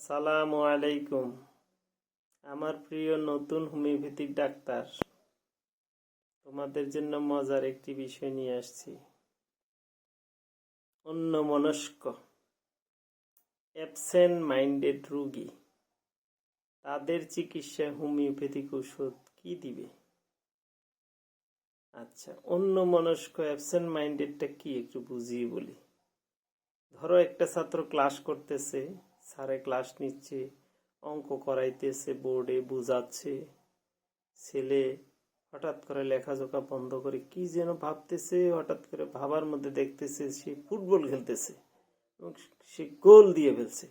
আসসালামু আলাইকুম। আমার প্রিয় নতুন হোমিওপ্যাথিক ডাক্তার, তোমাদের জন্য মজার একটি বিষয় নিয়ে আসছি। অন্যমনস্ক অ্যাবসেন্ট মাইন্ডেড রোগী, তাদের চিকিৎসায় হোমিওপ্যাথিক ওষুধ কি দিবে? আচ্ছা, অন্যমনস্ক অ্যাবসেন্ট মাইন্ডেডটা কি একটু বুঝিয়ে বলি। ধরো একটা ছাত্র ক্লাস করতেছে, স্যারে ক্লাস নিচ্ছে, অঙ্ক করাইতেছে, বোর্ডে বুঝাচ্ছে, ছেলে হঠাৎ করে লেখাজোকা বন্ধ করে কি যেন ভাবতেছে, হঠাৎ করে ভাবার মধ্যে দেখতেছে সে ফুটবল খেলতেছে এবং সে গোল দিয়ে ফেলছে,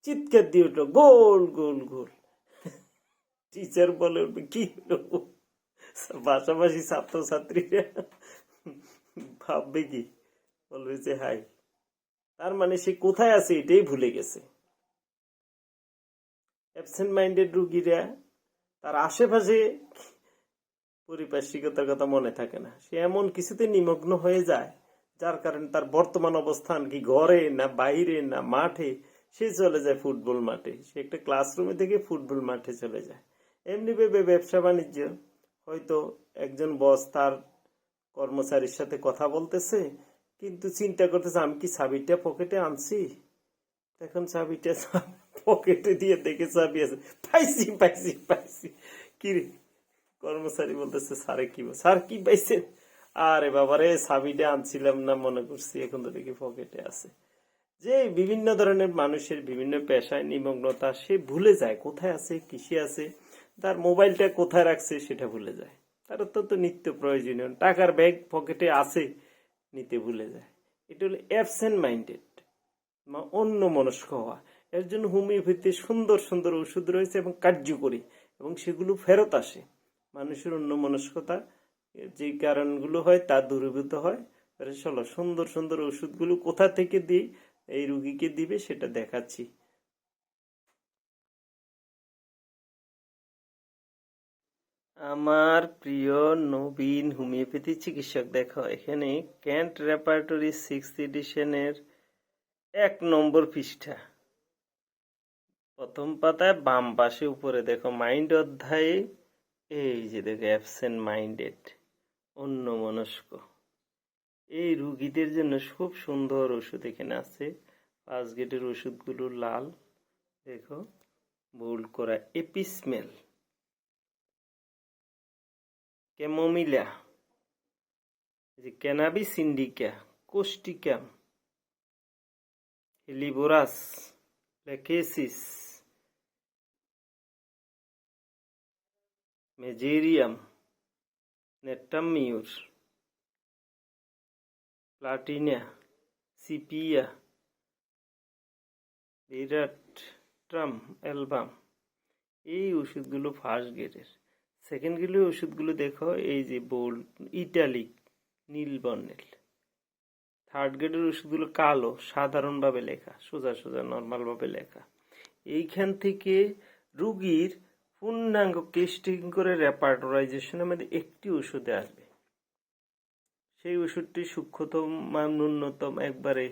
চিৎকার দিয়ে উঠলো, গোল গোল গোল। টিচার বলে উঠবে কি হলো, পাশাপাশি ছাত্রছাত্রীরা ভাববে কি, বলবে যে হাই, তার মানে সে কোথায় আছে এটাই ভুলে গেছে। অ্যাবসেন্ট মাইন্ডেড রোগীরা তার আশেপাশে পারিপার্শ্বিকতার কথা মনে থাকে না, সে এমন কিছুতে নিমগ্ন হয়ে যায় যার কারণে তার বর্তমান অবস্থান কি ঘরে না বাইরে না মাঠে, সে চলে যায় ফুটবল মাঠে, সে একটা ক্লাসরুমে থেকে ফুটবল মাঠে চলে যায়। এমনি ভেবে ব্যবসা বাণিজ্য, হয়তো একজন বস তার কর্মচারীর সাথে কথা বলতেছে, কিন্তু চিন্তা করতেছে আমি কি চাবিটা পকেটে আনছি, এখন চাবিটা পকেটে দিয়ে দেখে চাবি আছে, পাইছি পাইছি পাইছি, কি রে, কর্মচারী বলতেছে স্যারে কি, স্যার কি পাইছেন, আরে বাবারে চাবিটা আনছিলাম না, মনে করছি এখন তো দেখি পকেটে আছে। যে বিভিন্ন ধরনের মানুষের বিভিন্ন পেশায় নিমগ্নতা, সে ভুলে যায় কোথায় আছে কিসে আছে, তার মোবাইলটা কোথায় রাখছে সেটা ভুলে যায়, তার তো নিত্য প্রয়োজনীয় টাকার ব্যাগ পকেটে আছে, নিতে ভুলে যায়। এটা হলো অ্যাবসেন্ট মাইন্ডেড, অন্য মনস্ক হওয়া। এর জন্য হোমিওপ্যাথি সুন্দর সুন্দর ওষুধ রয়েছে এবং কার্যকরী, এবং সেগুলো ফেরত আসে। মানুষের অন্য মনস্কতা যে কারণগুলো হয় তা দূরীভূত হয়। চলো সুন্দর সুন্দর ওষুধগুলো কোথা থেকে দিই, এই রুগীকে দিবে সেটা দেখাচ্ছি। আমার প্রিয় নবীন হোমিওপ্যাথি চিকিৎসক, দেখো এখানে ক্যান্ট রেপার্টরি 6th এডিশনের 1 নম্বর পৃষ্ঠা, প্রথম পাতায় বাম পাশে উপরে দেখো মাইন্ড অধ্যায়ে, এই যে দেখো অ্যাবসেন্ট মাইন্ডেড, অন্যমনস্ক, এই রুগীদের জন্য খুব সুন্দর ওষুধ এখানে আছে। 5 গ্রেডের ওষুধগুলো লাল, দেখো বোল্ড করা, apis mel, chamomilla, cannabis indica, causticum, helleborus, lachesis, mezereum, natrum mur, platina, sepia, veratrum album. এই ওষুধগুলো 1st গ্রেডের। 2nd গ্রেডের ওষুধগুলো দেখো, এই যে বোল্ড ইটালিক নীল বর্ণের। 3rd গ্রেডের ওষুধগুলো কালো, সাধারণভাবে লেখা, সোজা সোজা নর্মালভাবে লেখা। এইখান থেকে রুগীর পূর্ণাঙ্গ টেস্টিং করে রেপার্টরাইজেশনের মধ্যে একটি ওষুধে আসবে। সেই ওষুধটি সূক্ষ্মতম ন্যূনতম একবারে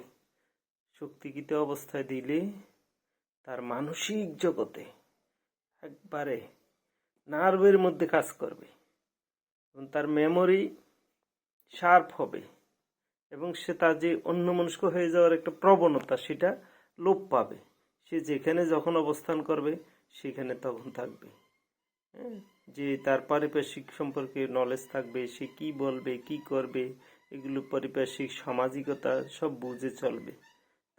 শক্তিকৃত অবস্থায় দিলে তার মানসিক জগতে একবারে নার্ভের মধ্যে কাজ করবে এবং তার মেমোরি শার্প হবে, এবং সে তার যে অন্যমনস্ক হয়ে যাওয়ার একটা প্রবণতা সেটা লোপ পাবে। সে যেখানে যখন অবস্থান করবে সেখানে তখন থাকবে, যে তার পারিপার্শ্বিক সম্পর্কে নলেজ থাকবে, সে কি বলবে কি করবে এগুলো পারিপার্শ্বিক সামাজিকতা সব বুঝে চলবে।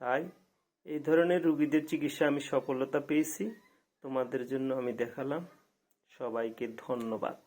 তাই এই ধরনের রোগীদের চিকিৎসা আমি সফলতা পেয়েছি, তোমাদের জন্য আমি দেখালাম। সবাইকে ধন্যবাদ।